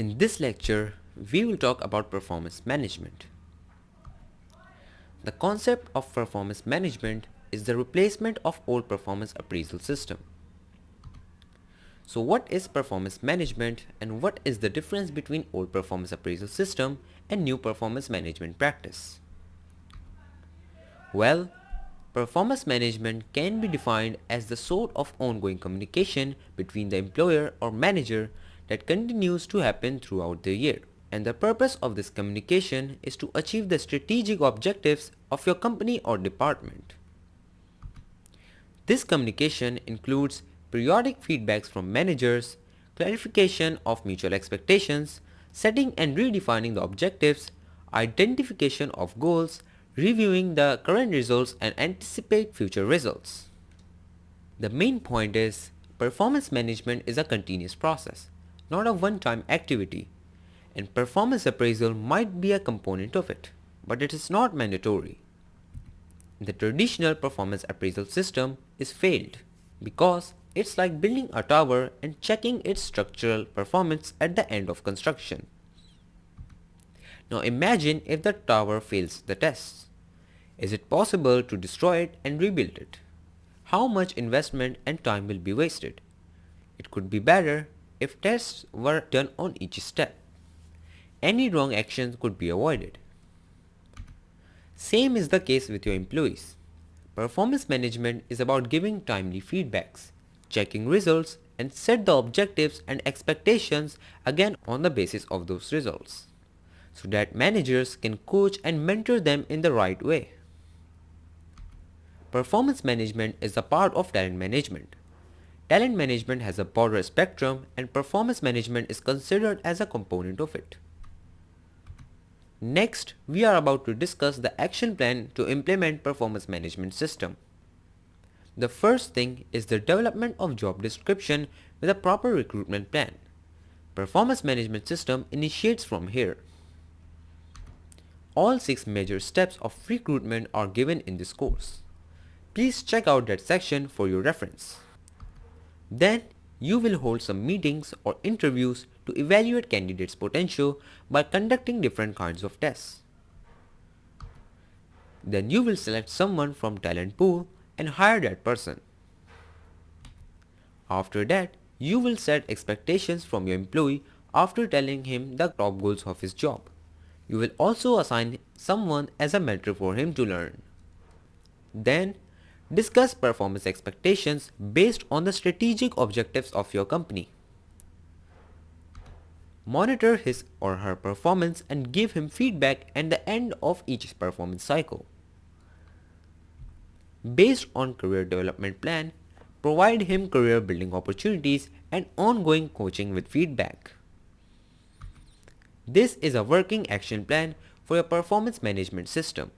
In this lecture, we will talk about performance management. The concept of performance management is the replacement of old performance appraisal system. So what is performance management and what is the difference between old performance appraisal system and new performance management practice? Well, performance management can be defined as the sort of ongoing communication between the employer or manager that continues to happen throughout the year. And the purpose of this communication is to achieve the strategic objectives of your company or department. This communication includes periodic feedbacks from managers, clarification of mutual expectations, setting and redefining the objectives, identification of goals, reviewing the current results and anticipate future results. The main point is, performance management is a continuous process, not a one-time activity, and performance appraisal might be a component of it, but it is not mandatory. The traditional performance appraisal system is failed because it's like building a tower and checking its structural performance at the end of construction. Now imagine if the tower fails the tests. Is it possible to destroy it and rebuild it? How much investment and time will be wasted? It could be better if tests were done on each step. Any wrong actions could be avoided. Same is the case with your employees. Performance management is about giving timely feedbacks, checking results, and set the objectives and expectations again on the basis of those results, so that managers can coach and mentor them in the right way. Performance management is a part of talent management. Talent management has a broader spectrum and performance management is considered as a component of it. Next, we are about to discuss the action plan to implement performance management system. The first thing is the development of job description with a proper recruitment plan. Performance management system initiates from here. All 6 major steps of recruitment are given in this course. Please check out that section for your reference. Then, you will hold some meetings or interviews to evaluate candidates' potential by conducting different kinds of tests. Then you will select someone from talent pool and hire that person. After that, you will set expectations from your employee after telling him the top goals of his job. You will also assign someone as a mentor for him to learn. Then, discuss performance expectations based on the strategic objectives of your company. Monitor his or her performance and give him feedback at the end of each performance cycle. Based on career development plan, provide him career building opportunities and ongoing coaching with feedback. This is a working action plan for your performance management system.